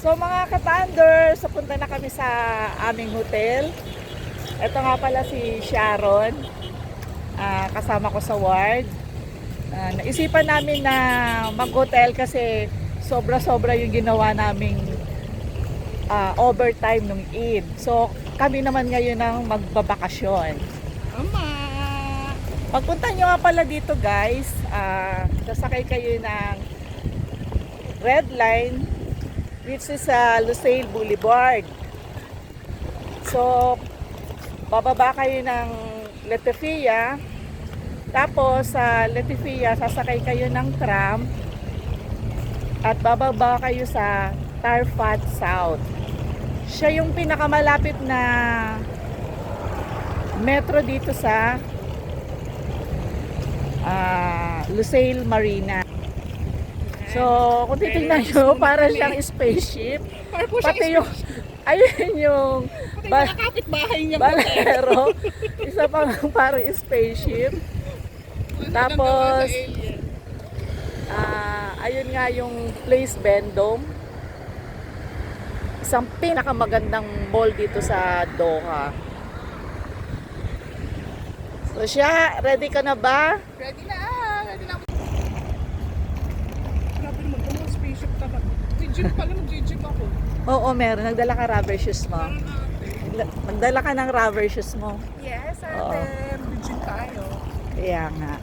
So mga ka-Thunders, punta na kami sa aming hotel. Ito nga pala si Sharon, kasama ko sa ward. Naisipan namin na mag-hotel kasi sobra-sobra yung ginawa naming overtime nung Eid. So kami naman ngayon ang magbabakasyon. Ama! Pagpunta nyo nga pala dito guys, sasakay kayo ng Red Line, which is Lusail Boulevard. So, bababa kayo ng Letefia. Tapos sa Letefia, sasakay kayo ng tram. At bababa kayo sa Tarfat South. Siya yung pinakamalapit na metro dito sa Lusail Marina. So, kung titignan nyo, para siyang spaceship. Pati yung, ayun yung kapitbahay niya. balero. Isa pang parang spaceship. Tapos, ayun nga yung Place Vendome. Isang pinakamagandang mall dito sa Doha. So siya, ready ka na ba? Ready na! Ready na! Grabe naman, kung spaceship talaga. Gym pala, mag-gym ako. Oo, meron. Nagdala ka rubber shoes mo. Parang ate. Nagdala ka ng rubber shoes mo. Yes, Oo. ate. Mag-gym tayo. Kaya nga.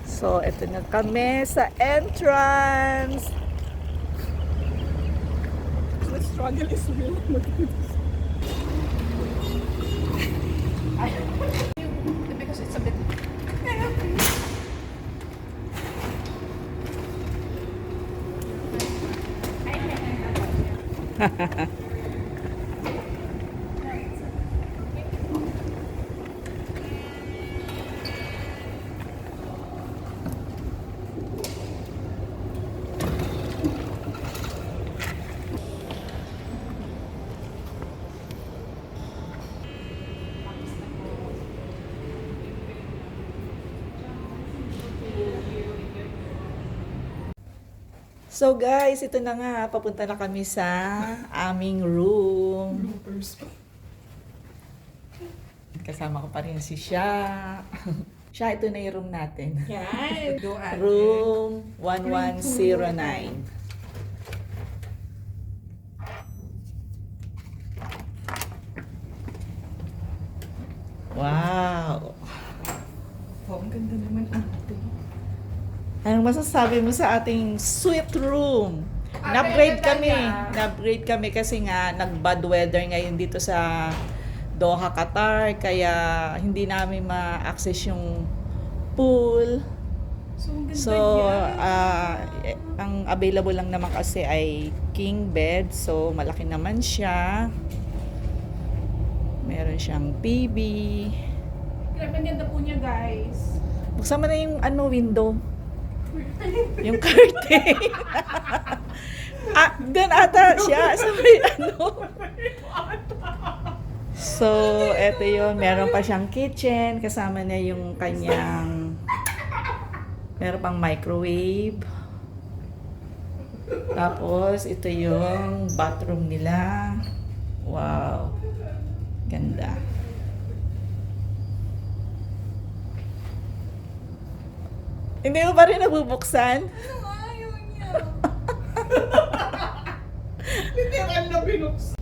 So, ito na kami sa entrance. The struggle is real. Because it's a bit... So guys, ito na nga. Papunta na kami sa aming room. Bloopers. Kasama ko pa rin si Sha. Sha, ito na yung room natin. Yan. Go ate. Room 1109. Wow! Oh, ang ganda naman ate. Anong masasabi mo sa ating sweet room? Na-upgrade kami. Na-upgrade kami kasi nga nag-bad weather ngayon dito sa Doha, Qatar. Kaya hindi namin ma-access yung pool. So, ang ganda So, ang available lang naman kasi ay king bed. So, malaki naman siya. Meron siyang TV. Grabe, ang ganda po niya, guys. Buksan mo na yung window. Yung curtain. Doon ata siya sa may So, eto yun. Meron pa siyang kitchen. Kasama na yung kanyang... Meron pang microwave. Tapos, ito yung bathroom nila. Wow. Ganda. Hindi mo ba rin nabubuksan? Ano ayaw niya? Literal na binuksan.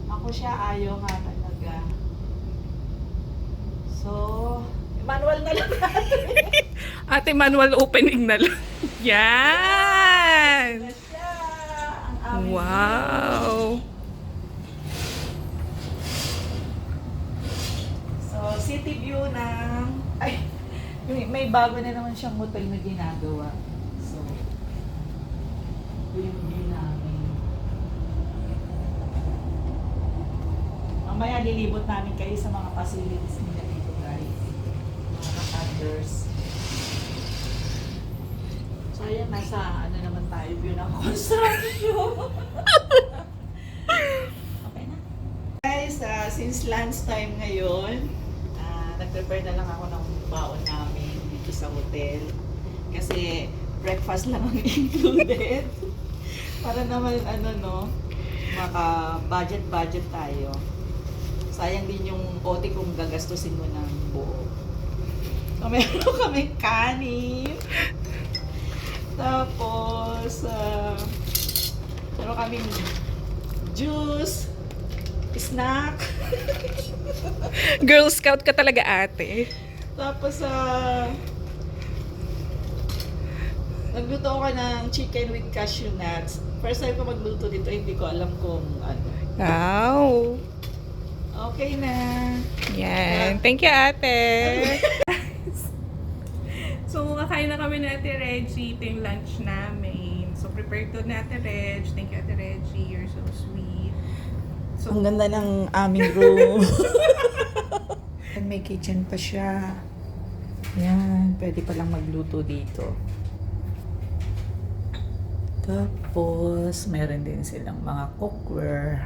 Ako siya, ayaw nga talaga. So, manual na lang natin. Ate, manual opening na lang. Yan! Siya, ang aming Wow! So, city view ng... Ay, may bago na naman siyang hotel na ginagawa. So, ito yung view namin. Mamaya lilibot namin kayo sa mga facilities nila dito guys. Mga ka-Thunders. So, ayan, nasa ano naman tayo, view ng construction. Okay na. Guys, since lunchtime ngayon, nag-prepare na lang ako ng baon namin dito sa hotel. Kasi breakfast lang ang included. Para naman maka-budget tayo. Sayang din yung OT kung gagastusin mo ng buo. So, meron kaming kanin. Tapos, meron kaming juice, snack. Girl Scout ka talaga, ate. Tapos, nagluto ako ng chicken with cashew nuts. First time ko magluto dito, hindi ko alam kung ano. Wow. Okay na. Yan. Thank you, ate. So, kakain na kami ni Ate Reggie. Ito yung lunch namin. So, prepared to na Ate Reg. Thank you, Ate Reggie. You're so sweet. So, Ang ganda ng aming room. May kitchen pa siya. Yan, pwede palang magluto dito. Tapos, meron din silang mga cookware.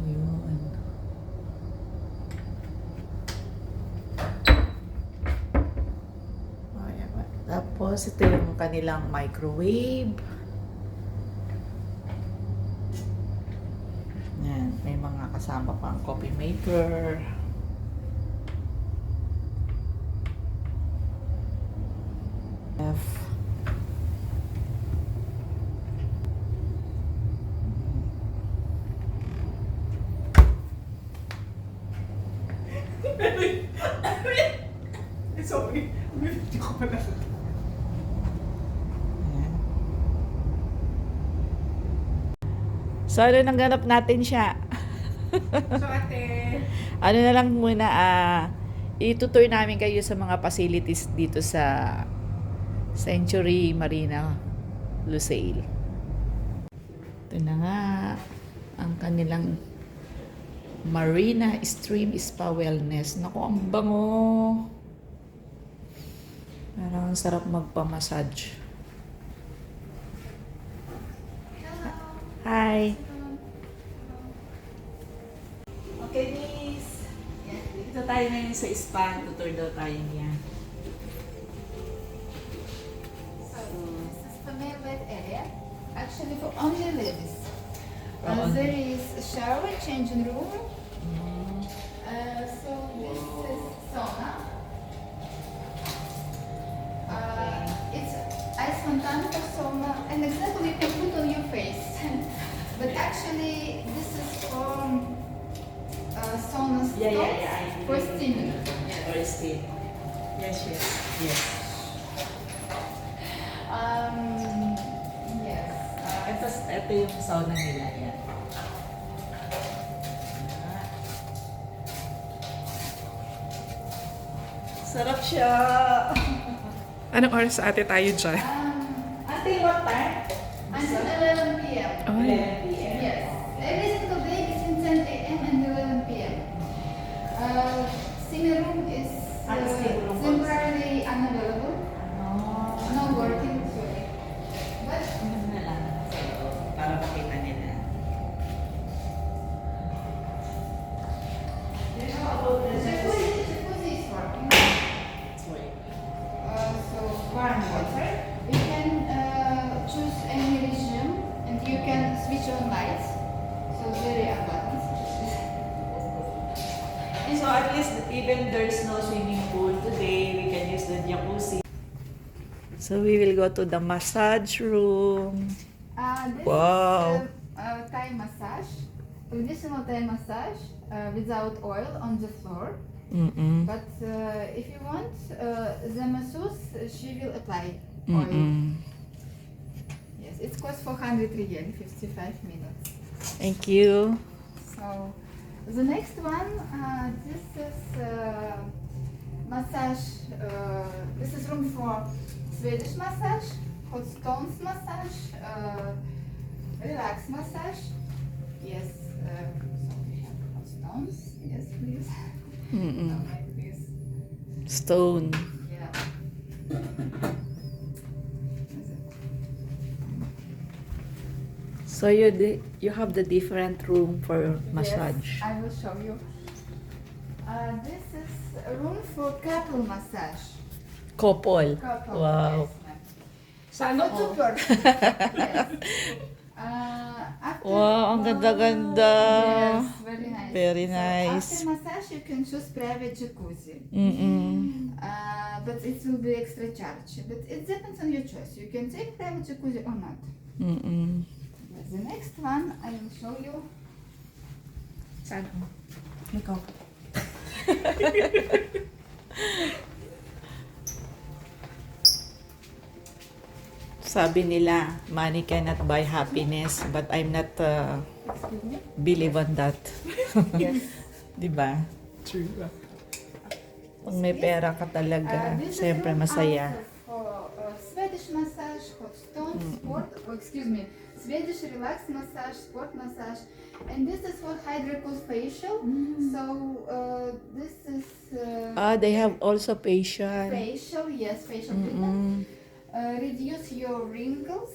Yun. Ayan. Tapos, ito yung kanilang microwave. Yan, may mga kasama pang coffee maker. F. sorry. Hindi ko pala. Ayan. So, ano nang ganap natin siya? So, ate. Ano na lang muna, itutour namin kayo sa mga facilities dito sa Century Marina, Lusail. Ito na nga, ang kanilang Marina Stream Spa Wellness. Naku, ang bango. Parang ang sarap magpamassage. Hi. Okay, miss. Yan, dito tayo ngayon sa spa. Tutor daw tayo niya. So, this is the male bed area, actually for only ladies. only. There is a shower, changing room. So this is sauna. It's ice fountain for sauna, and exactly you can put on your face. But actually, this is from sauna stove I for steaming. For steam. Yes. Yes. Yes. Ito yung sauna nila. Yan. Sarap siya. Anong oras ate tayo dyan? Ate, what time? Until 11 p.m. Oh, 11 p.m. Yes. Every single day between 10 a.m. and 11 p.m. Steaming room is Steam room temporarily unavailable. Ano? No working, sorry. But Ano na lang. Para makita nila. the jacuzzi is working. Sorry. So warm water. You can choose any regime and you can switch on lights. So very buttons. So at least even there's no swimming pool today, we can use the jacuzzi. So we will go to the massage room. This Wow. is Thai massage, traditional Thai massage without oil on the floor. Mm-mm. But if you want, the masseuse, she will apply oil. Mm-mm. Yes, it costs 400 riyal, 55 minutes. Thank you. So the next one, this is massage. This is room for Swedish massage, hot stones massage, relax massage. Yes, so we have hot stones. Yes, please. Mm-mm. Like this. Stone. Yeah. So you have the different room for massage. Yes, I will show you. This is a room for couple massage. Couple. Couple. Wow. Yes, ma'am. Sana For two all. persons. Yes. After Wow, ang ganda-ganda. Yes, very nice. Very So nice. after massage, you can choose private jacuzzi. Mm-mm. But it will be extra charge. But it depends on your choice. You can take private jacuzzi or not. Mm-mm. Yes, the next one I will show you. Sana all. Ikaw. Sabi nila, money cannot buy happiness, but I'm not Excuse me. believe on that. Yes. Di ba? True. Kung may pera ka talaga, This is siyempre room masaya. also for Swedish massage, hot stone, sport. Oh, excuse me. Swedish relax massage, sport massage, and this is for hydrofacial. So this is They have also facial. facial. Yes, facial treatment. Mm-mm. Reduce your wrinkles,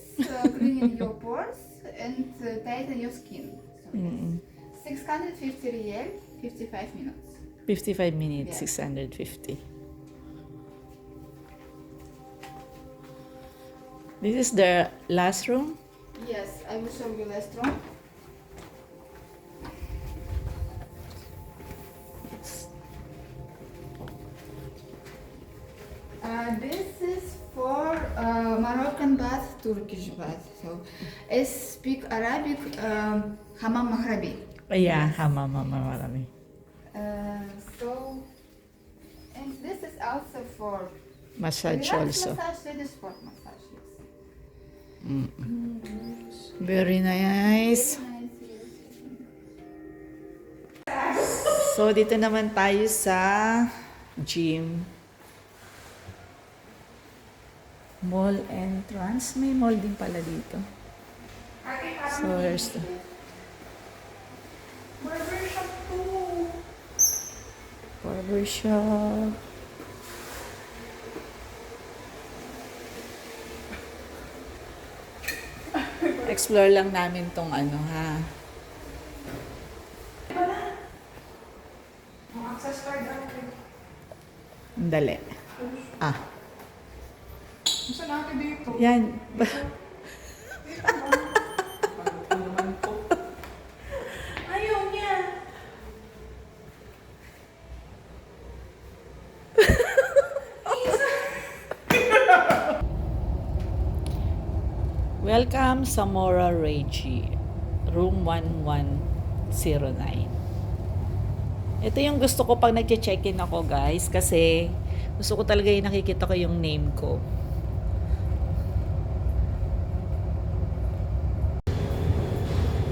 clean your pores, and tighten your skin. So Mm-mm. 650 riel, 55 minutes. 55 minutes, Yeah. 650. This is the last room. Yes, I will show you last room. This is for Moroccan bath, Turkish bath. So, I speak Arabic, Hammam Mahrabi. Yeah, marami. So, and this is also for Massage relax also. massage, Swedish sport massage. Yes. Very nice. Very nice, yes. So, dito naman tayo sa gym. Mall entrance. May mall din pala dito. So, here's the... Barbershop too. Barbershop. Explore lang namin tong ano ha. Ang access card natin. Dali. Ah. Gusto natin dito. Yan. Ano naman to? Ayaw niya. Welcome sa Mora Reggie, room 1109. Ito yung gusto ko pag nag-check-in ako, guys, kasi gusto ko talaga yung nakikita ko yung name ko.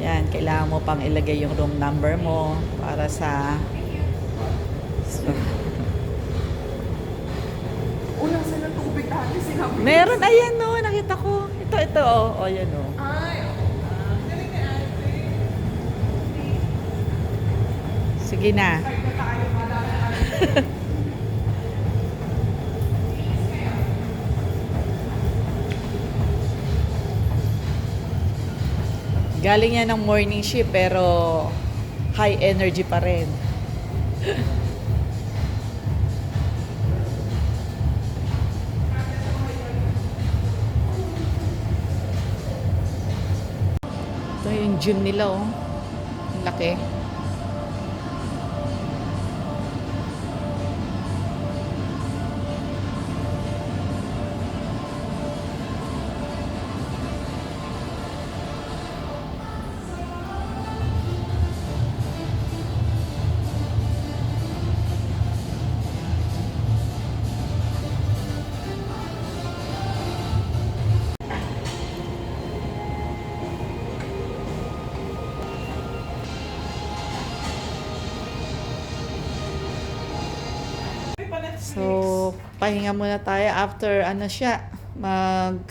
Yan, kailangan mo pang ilagay yung room number mo para sa... Unang sa tubig dati sinabi. Meron, ayan no, nakita ko. Ito, oh, yan oh. Ay, galing na ate. Sige na. Kahit na tayo, madami ate. Galing yan ng morning shift pero high energy pa rin. Ito yung gym nila oh. Ang laki. So, pahinga muna tayo after ano siya, Mapagod.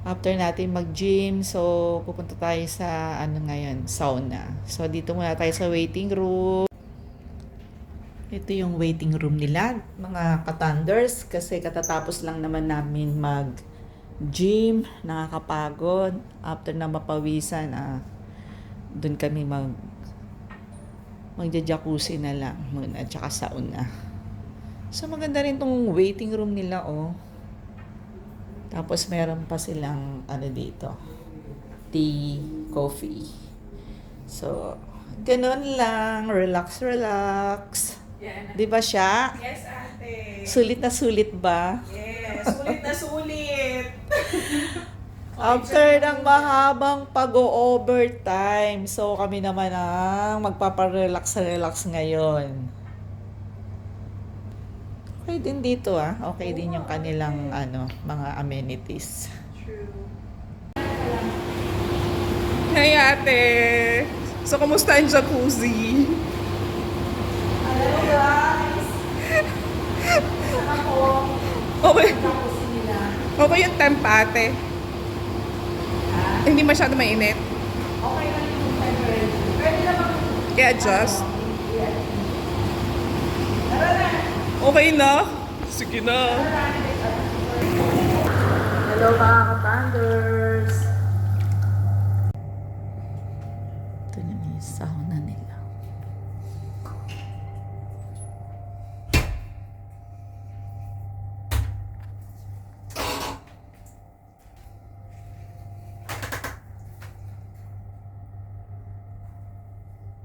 after natin mag-gym. So, pupunta tayo sa ano ngayon, sauna. So, dito muna tayo sa waiting room. Ito yung waiting room nila, mga katanders, kasi katatapos lang naman namin mag-gym, nakakapagod. After na mapawisan, doon kami magja-jacuzzi na lang muna, tsaka sauna. So, maganda rin tong waiting room nila, oh. Tapos, meron pa silang, ano dito, tea, coffee. So, ganun lang. Relax, relax. Yan. Di ba siya? Yes, ate. Sulit na sulit ba? Yes, sulit na sulit. After ng mahabang pag-o-overtime, so kami naman ang magpaparelax-relax ngayon. Okay din dito ah. Okay din yung kanilang mga amenities. True. Hey, ate. So, kumusta ang jacuzzi? Hello guys! Ako, Okay. jacuzzi nila. Okay yung temp, ate. Hindi masyado mainit. Okay lang yung temperature. Pwede naman I-adjust. Okay na? Sige na. Hello mga ka-banders! Ito na yung sauna nila.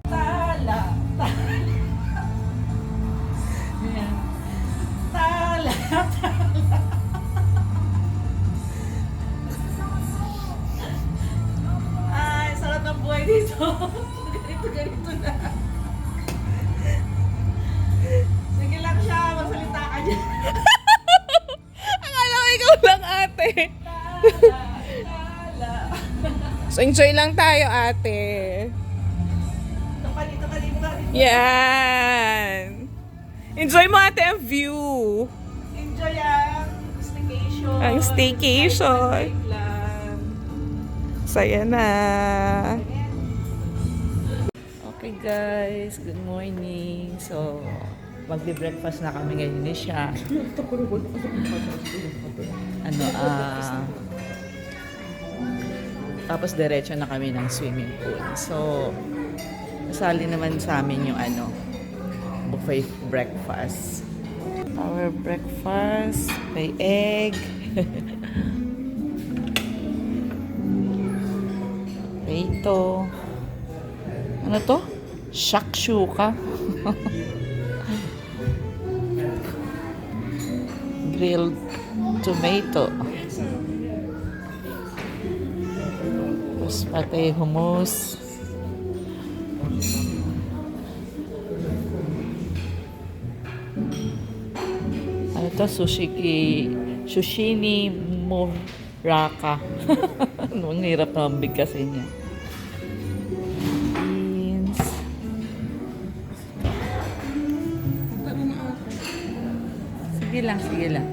Tala! Ayan. Tala! Ay, sarap ng buhay dito. Ganito na. Sige lang siya, magsalita ka dyan. Akala ko ikaw lang, ate. Tala. So, enjoy lang tayo, ate. Ito pa dito. Yan. Enjoy mo, ate, ang view. Enjoy ang staycation. Ang staycation. Kahit one night lang. Saya na. Okay guys, good morning. So, magbe-breakfast na kami ngayon ni siya. Tapos diretso na kami ng swimming pool. So, kasali naman sa amin yung buffet breakfast. Our breakfast, may egg. Ito. Ano to? Shakshuka. Grilled tomato. Tapos pati hummus. Ano to? Sushini Muraka. Ang hirap na ang bigkasin niya. Beans. Sige lang.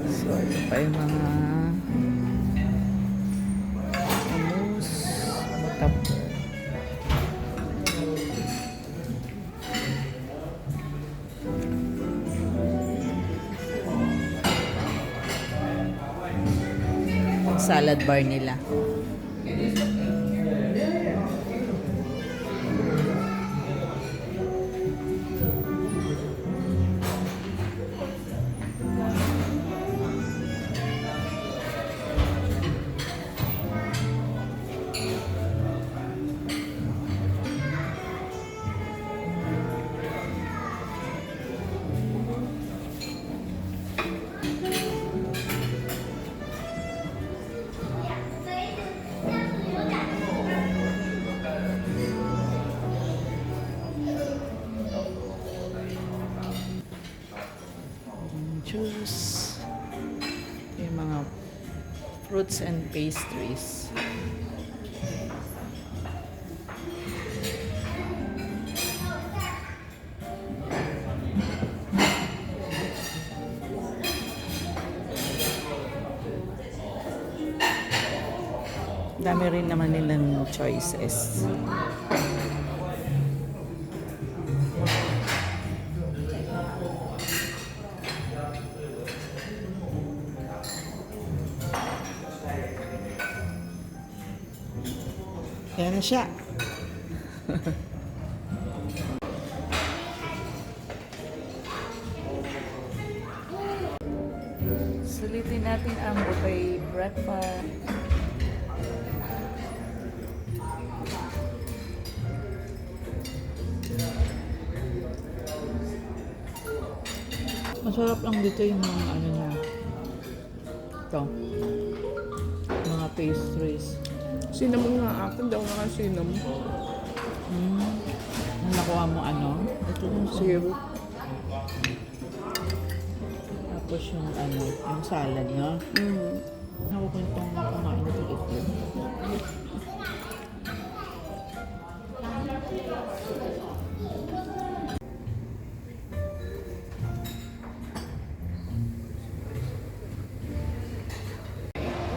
So, ito pa yung mga hummus. Salad bar nila. Juice. Yung mga fruits and pastries. Dami rin naman nilang choices. Yan na siya. Sulitin natin ang buffet breakfast. Masarap lang dito yung mga ano niya. Ito. Mga pastries. Cinnamon nga akin, daw nga cinnamon. Ang nakuha mo ano? Ito yung Syrup. Tapos yung ano, yung salad, no? Ako ko itong kumain na ito.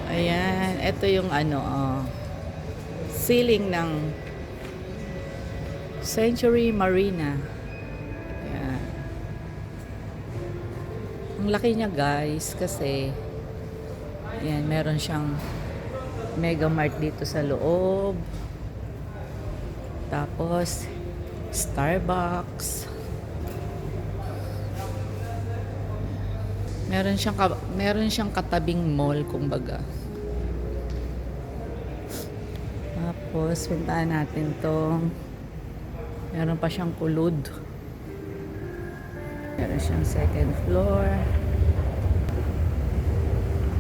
Ayan, ito yung ano, ceiling ng Century Marina. Ayan. Ang laki niya guys kasi ayan, meron siyang Mega Mart dito sa loob. Tapos Starbucks. Meron siyang katabing mall kumbaga. Tapos puntahan natin 'to. Meron pa siyang kulod. Meron siyang second floor.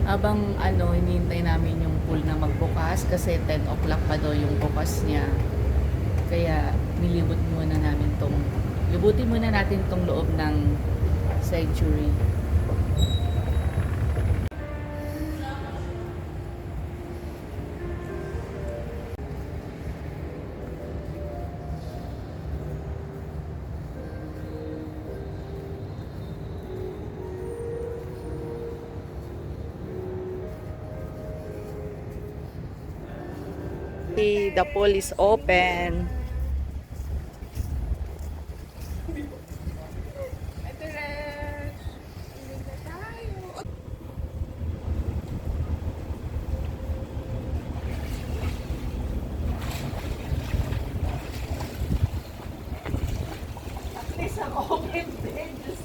Habang ano, hinihintay namin yung pool na magbukas kasi 10 o'clock pa daw yung bukas niya. Kaya libutin muna natin tong loob ng Century. The pool is open. Ate Reg, ulit na tayo. At least ang open din. Diyos